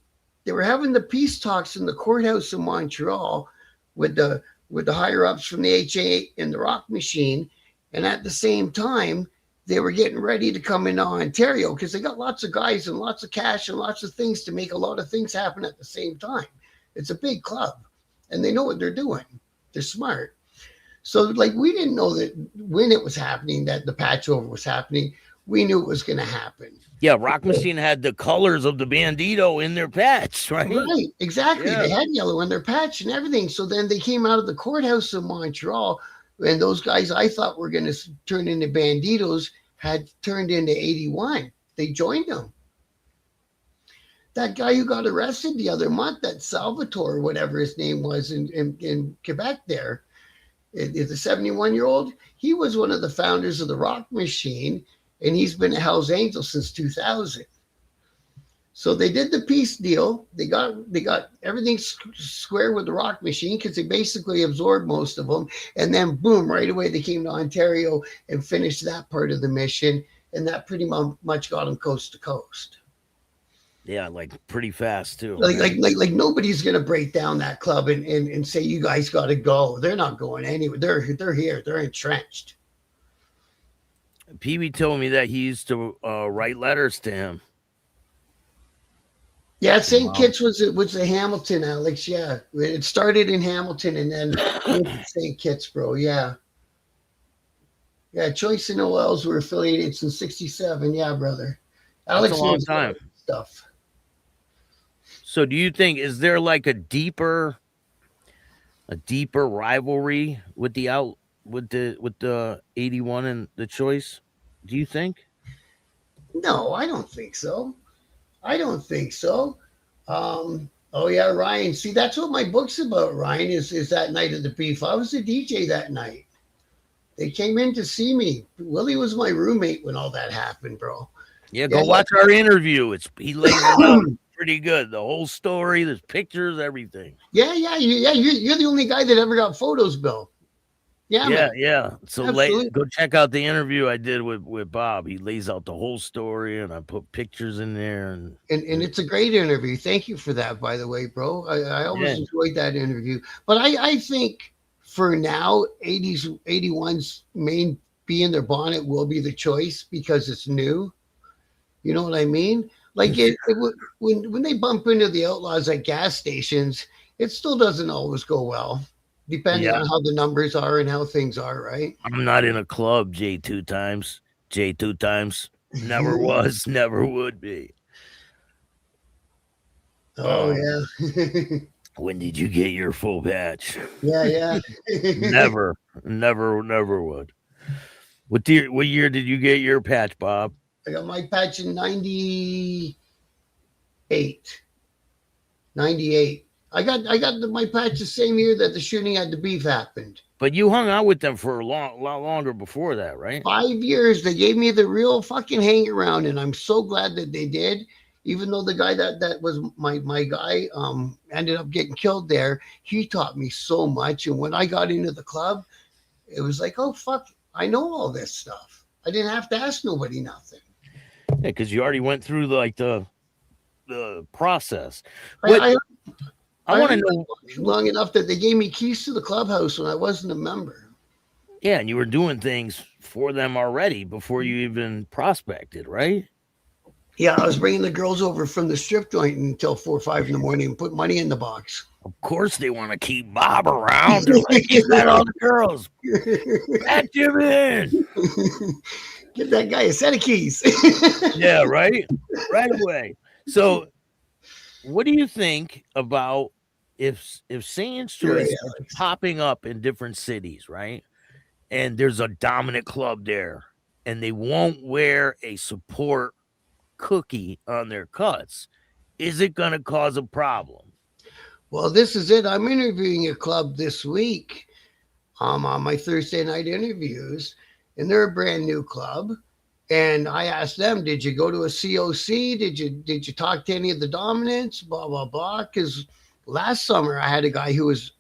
were having the peace talks in the courthouse in Montreal with the higher ups from the HA and the Rock Machine, and at the same time they were getting ready to come into Ontario because they got lots of guys and lots of cash and lots of things to make a lot of things happen at the same time. It's a big club, and they know what they're doing. They're smart. So we didn't know that when it was happening, that the patch over was happening. We knew it was going to happen. Yeah, Rock Machine had the colors of the Bandito in their patch, right? Right, exactly. Yeah. They had yellow in their patch and everything. So then they came out of the courthouse in Montreal, and those guys I thought were going to turn into Banditos had turned into 81. They joined them. That guy who got arrested the other month, that Salvatore, whatever his name was in Quebec there, is a 71-year-old. He was one of the founders of the Rock Machine, and he's been a Hell's Angel since 2000. So they did the peace deal. They got everything square with the Rock Machine because they basically absorbed most of them. And then boom, right away they came to Ontario and finished that part of the mission. And that pretty much got them coast to coast. Yeah, pretty fast too. Like nobody's gonna break down that club and say you guys got to go. They're not going anywhere. They're here. They're entrenched. Pee Wee told me that he used to write letters to him. Yeah, St. Kitts was the Hamilton, Alex. Yeah, it started in Hamilton and then went to St. Kitts, bro. Yeah. Choice and Noels were affiliated since '67. Yeah, brother. Alex That's a long time. Stuff. So, do you think is there a deeper rivalry with the 81 and the Choice? Do you think? No, I don't think so. Oh yeah, Ryan. See, that's what my book's about, Ryan, is that night of the beef. I was the DJ that night. They came in to see me. Willie was my roommate when all that happened, bro. Yeah, go watch our interview. He lays it out pretty good. The whole story, there's pictures, everything. Yeah. You're the only guy that ever got photos, Bill. Yeah. So go check out the interview I did with Bob. He lays out the whole story, and I put pictures in there. And it's a great interview. Thank you for that, by the way, bro. I always enjoyed that interview. But I think for now, 81's main bee in their bonnet will be the choice because it's new. You know what I mean? Like when they bump into the outlaws at gas stations, it still doesn't always go well, depending Yeah. on how the numbers are and how things are, right? I'm not in a club, J two times. J two times. Never was, never would be. Oh Um, yeah. When did you get your full patch? Yeah. Never would. What year did you get your patch, Bob? I got my patch in 98. 98. I got my patch the same year that the shooting at the Beef happened. But you hung out with them for a lot longer before that, right? 5 years. They gave me the real fucking hang around, and I'm so glad that they did. Even though the guy that was my guy ended up getting killed there, he taught me so much. And when I got into the club, it was like, oh fuck, I know all this stuff. I didn't have to ask nobody nothing. Yeah, because you already went through the process. I want to know long enough that they gave me keys to the clubhouse when I wasn't a member. Yeah, and you were doing things for them already before you even prospected, right? Yeah, I was bringing the girls over from the strip joint until 4 or 5 in the morning and put money in the box. Of course they want to keep Bob around. They're like, he's got all the girls. Patch him in. Give that guy a set of keys. Yeah, right? Right away. So what do you think about if Sand Street is popping up in different cities, right? And there's a dominant club there, and they won't wear a support cookie on their cuts. Is it going to cause a problem? Well, this is it. I'm interviewing a club this week on my Thursday night interviews, and they're a brand new club. And I asked them, did you go to a COC? Did you talk to any of the dominants? Blah, blah, blah. Because last summer I had a guy who was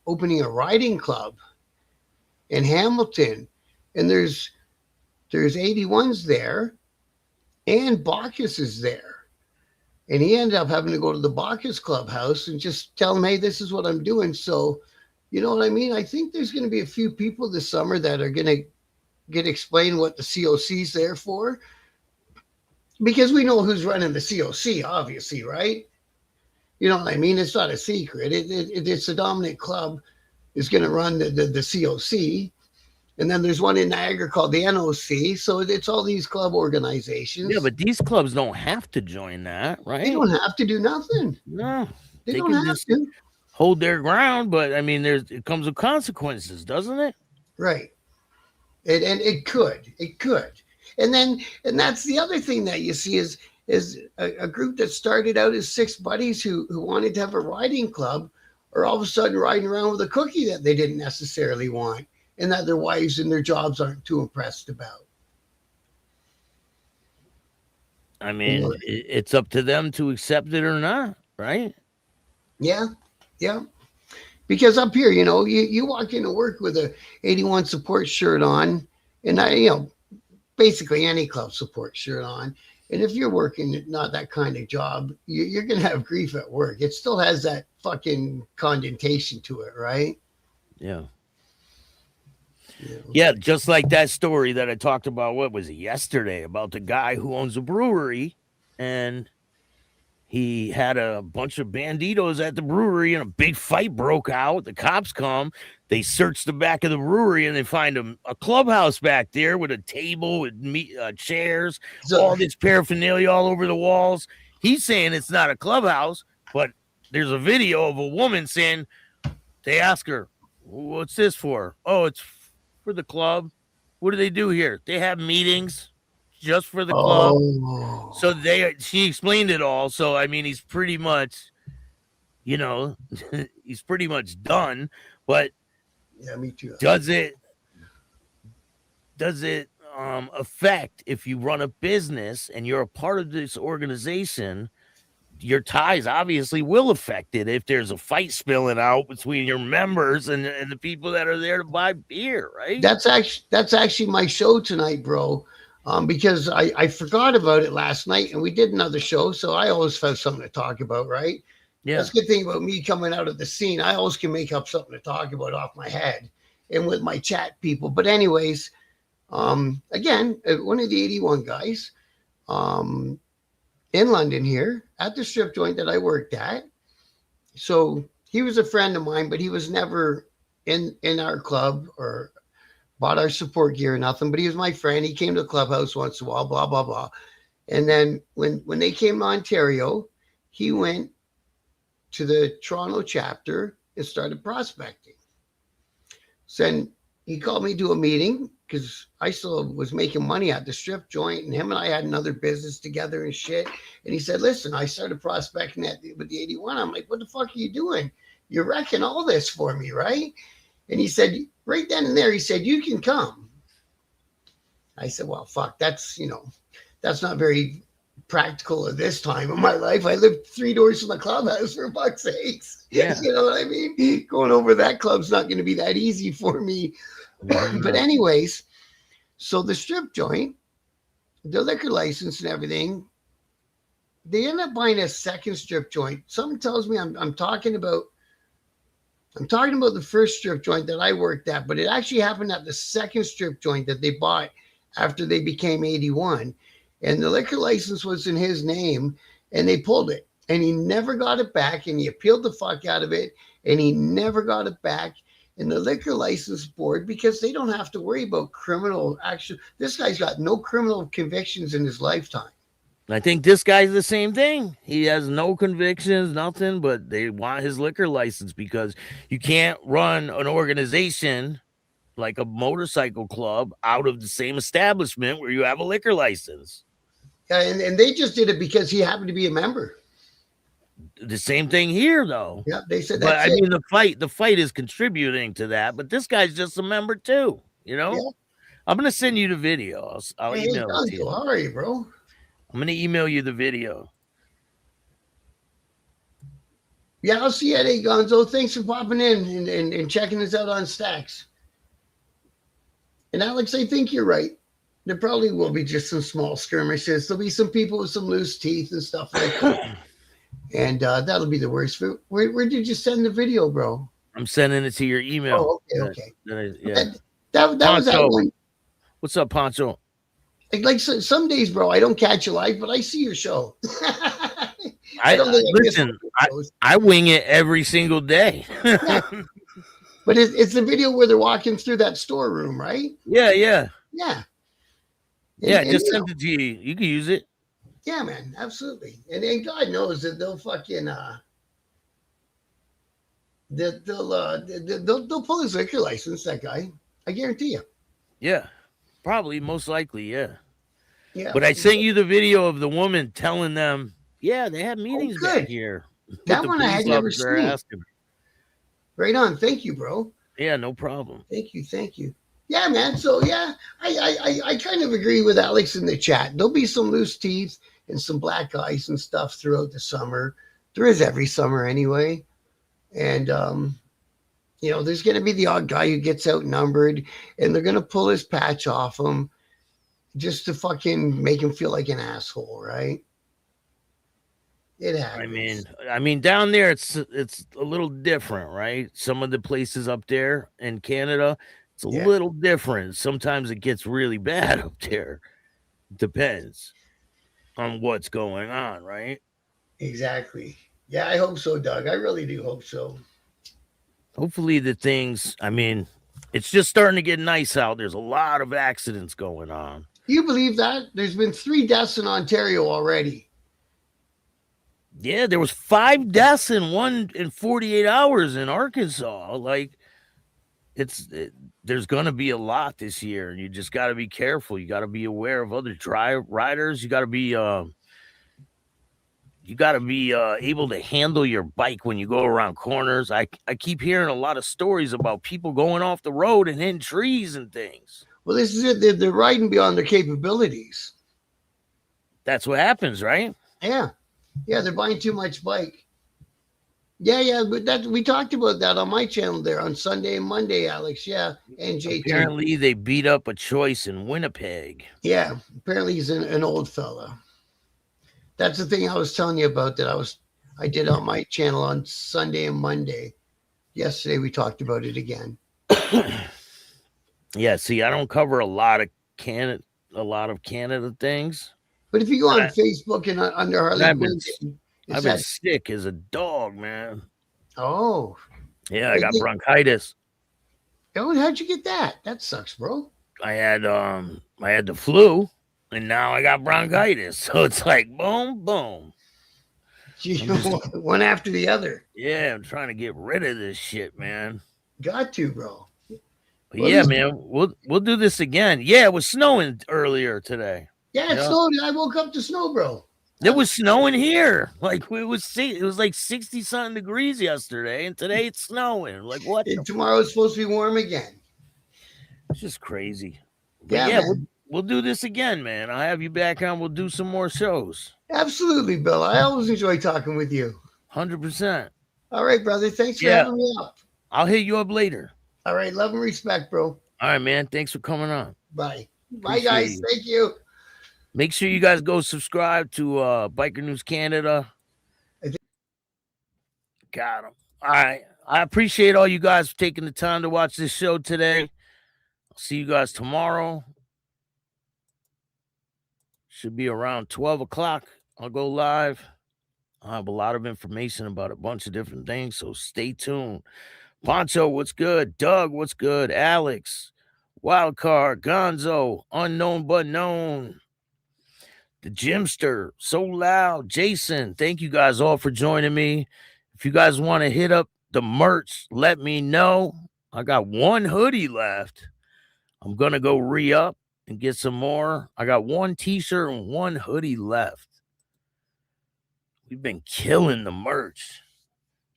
opening a riding club in Hamilton, and there's 81s there, and Bacchus is there. And he ended up having to go to the Bacchus clubhouse and just tell them, hey, this is what I'm doing. So, you know what I mean? I think there's going to be a few people this summer that are going to get explained what the COC's there for. Because we know who's running the COC, obviously, right? You know what I mean? It's not a secret. It's a dominant club is going to run the COC. And then there's one in Niagara called the NOC. So it's all these club organizations. Yeah, but these clubs don't have to join that, right? They don't have to do nothing. No, they don't can have just to hold their ground. But I mean, it comes with consequences, doesn't it? Right. And it could. And that's the other thing that you see is a group that started out as 6 buddies who wanted to have a riding club are all of a sudden riding around with a cookie that they didn't necessarily want, and that their wives and their jobs aren't too impressed about. I mean, it's up to them to accept it or not, right? Yeah. Because up here, you walk into work with a 81 support shirt on, and basically any club support shirt on. And if you're working not that kind of job, you're going to have grief at work. It still has that fucking connotation to it, right? Yeah. Yeah, just like that story that I talked about, what was it, yesterday, about the guy who owns a brewery, and he had a bunch of banditos at the brewery, and a big fight broke out. The cops come, they search the back of the brewery, and they find a clubhouse back there with a table with chairs, all this paraphernalia all over the walls. He's saying it's not a clubhouse, but there's a video of a woman saying, they ask her, what's this for? Oh, it's for the club. What do they do here? They have meetings just for the club. So she explained it all. So I mean, he's pretty much, he's pretty much done. But yeah, me too. Does it affect, if you run a business and you're a part of this organization? Your ties obviously will affect it if there's a fight spilling out between your members and the people that are there to buy beer, right? That's actually my show tonight, bro. Because I forgot about it last night, and we did another show, so I always have something to talk about, right? Yeah. That's the good thing about me coming out of the scene. I always can make up something to talk about off my head and with my chat people. But anyways, again, one of the 81 guys in London here at the strip joint that I worked at. So he was a friend of mine, but he was never in our club or bought our support gear or nothing. But he was my friend. He came to the clubhouse once in a while, blah, blah, blah. And then when they came to Ontario, he went to the Toronto chapter and started prospecting. So then he called me to a meeting because I still was making money at the strip joint, and him and I had another business together and shit. And he said, listen, I started prospecting with the 81. I'm like, what the fuck are you doing? You're wrecking all this for me, right? And he said, right then and there, he said, you can come. I said, well, fuck, that's not very practical at this time of my life. I lived 3 doors from the clubhouse, for fuck's sakes. Yeah. You know what I mean? Going over that club's not going to be that easy for me. But anyways, so the strip joint, the liquor license and everything, they end up buying a second strip joint. Something tells me I'm talking about the first strip joint that I worked at, but it actually happened at the second strip joint that they bought after they became 81. And the liquor license was in his name, and they pulled it. And he never got it back, and he appealed the fuck out of it, and he never got it back. And the liquor license board, because they don't have to worry about criminal action. This guy's got no criminal convictions in his lifetime. I think this guy's the same thing. He has no convictions, nothing, but they want his liquor license because you can't run an organization like a motorcycle club out of the same establishment where you have a liquor license. And they just did it because he happened to be a member. The same thing here, though. Yeah, they said but that's I mean, the fight is contributing to that. But this guy's just a member too. You know, Yeah. I'm gonna send you the video. I'll Hey, email it to you. how are you, bro? I'm gonna email you the video. Yeah, I'll see you at 8, Gonzo. Thanks for popping in and checking us out on Staxx. And Alex, I think you're right. There probably will be just some small skirmishes. There'll be some people with some loose teeth and stuff like that. And that'll be the worst. Where did you send the video, bro? I'm sending it to your email. Oh, okay. Yeah. That was that one. What's up, Poncho? Like some days, bro, I don't catch you live, but I see your show. I wing it every single day. But it's the video where they're walking through that storeroom, right? Yeah. Yeah. Just send it to you. You can use it. Yeah, man, absolutely. And God knows that they'll fucking they'll pull his liquor license. That guy, I guarantee you. Yeah, probably, most likely, yeah. Yeah. But I sent you the video of the woman telling them, yeah, they have meetings back here. That one I had never seen. Asking. Right on. Thank you, bro. Yeah, no problem. Thank you. Yeah, man. So yeah, I kind of agree with Alex in the chat. There'll be some loose teeth and some black eyes and stuff throughout the summer. There is every summer anyway. And there's gonna be the odd guy who gets outnumbered and they're gonna pull his patch off him just to fucking make him feel like an asshole, right? It happens. I mean, down there it's a little different, right? Some of the places up there in Canada, it's a little different. Sometimes it gets really bad up there. Depends on what's going on, right? Exactly. Yeah, I hope so, Doug. I really do hope so. Hopefully it's just starting to get nice out. There's a lot of accidents going on. You believe that? There's been 3 deaths in Ontario already. Yeah, there was 5 deaths in 48 hours in Arkansas. Like, there's going to be a lot this year, and you just got to be careful. You got to be aware of other riders. You got to be able to handle your bike when you go around corners. I keep hearing a lot of stories about people going off the road and hitting trees and things. Well, this is it. They're riding beyond their capabilities. That's what happens, right? Yeah. Yeah, they're buying too much bike. Yeah, but we talked about that on my channel there on Sunday and Monday, Alex. Yeah, and JT. Apparently, they beat up a choice in Winnipeg. Yeah, apparently he's an old fella. That's the thing I was telling you about. That I did on my channel on Sunday and Monday. Yesterday we talked about it again. Yeah, see, I don't cover a lot of Canada things. But if you go on Facebook and under Harley Guindon, I've been sick as a dog, man. Oh. Yeah, I got bronchitis. Oh, how'd you get that? That sucks, bro. I had the flu, and now I got bronchitis. So it's like boom, boom. One after the other. Yeah, I'm trying to get rid of this shit, man. Got to, bro. But well, yeah, man, we'll do this again. Yeah, it was snowing earlier today. Yeah, it snowed. I woke up to snow, bro. It was snowing here. Like it was like 60 something degrees yesterday, and today it's snowing. Like what? And tomorrow it's supposed to be warm again. It's just crazy. But yeah, we'll do this again, man. I'll have you back on. We'll do some more shows. Absolutely, Bill. I always enjoy talking with you. 100%. All right, brother. Thanks for having me up. I'll hit you up later. All right. Love and respect, bro. All right, man. Thanks for coming on. Bye. Bye, guys. Thank you. Make sure you guys go subscribe to Biker News Canada. Got him. All right. I appreciate all you guys for taking the time to watch this show today. I'll see you guys tomorrow. Should be around 12 o'clock. I'll go live. I have a lot of information about a bunch of different things, so stay tuned. Poncho, what's good? Doug, what's good? Alex, Wildcard, Gonzo, Unknown But Known, The Jimster, So Loud, Jason. Thank you guys all for joining me. If you guys want to hit up the merch, let me know. I got one hoodie left. I'm going to go re-up and get some more. I got one t-shirt and one hoodie left. We've been killing the merch.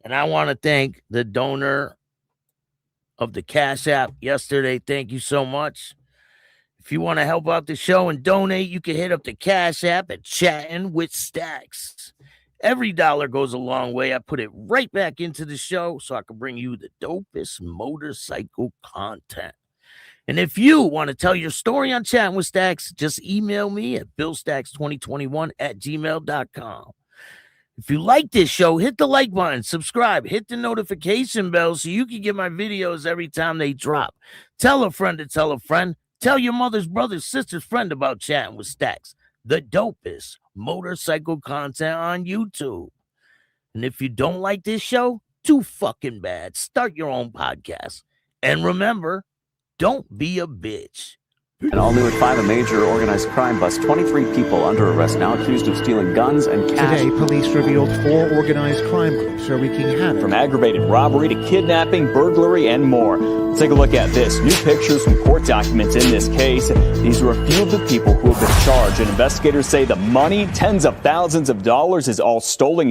And I want to thank the donor of the Cash App yesterday. Thank you so much. If you want to help out the show and donate, you can hit up the Cash App at Chattin with Staxx. Every dollar goes a long way. I put it right back into the show so I can bring you the dopest motorcycle content. And if you want to tell your story on Chattin with Staxx, just email me at billstax2021@gmail.com. If you like this show, hit the like button, subscribe, hit the notification bell so you can get my videos every time they drop. Tell a friend to tell a friend. Tell your mother's brother's sister's friend about Chattin with Staxx, the dopest motorcycle content on YouTube. And if you don't like this show, too fucking bad. Start your own podcast. And remember, don't be a bitch. And all new at 5, a major organized crime bust. 23 people under arrest now accused of stealing guns and cash. Today, police revealed 4 organized crime groups are wreaking havoc. From aggravated robbery to kidnapping, burglary, and more. Let's take a look at this. New pictures from court documents in this case. These are a few of the people who have been charged. And investigators say the money, tens of thousands of dollars, is all stolen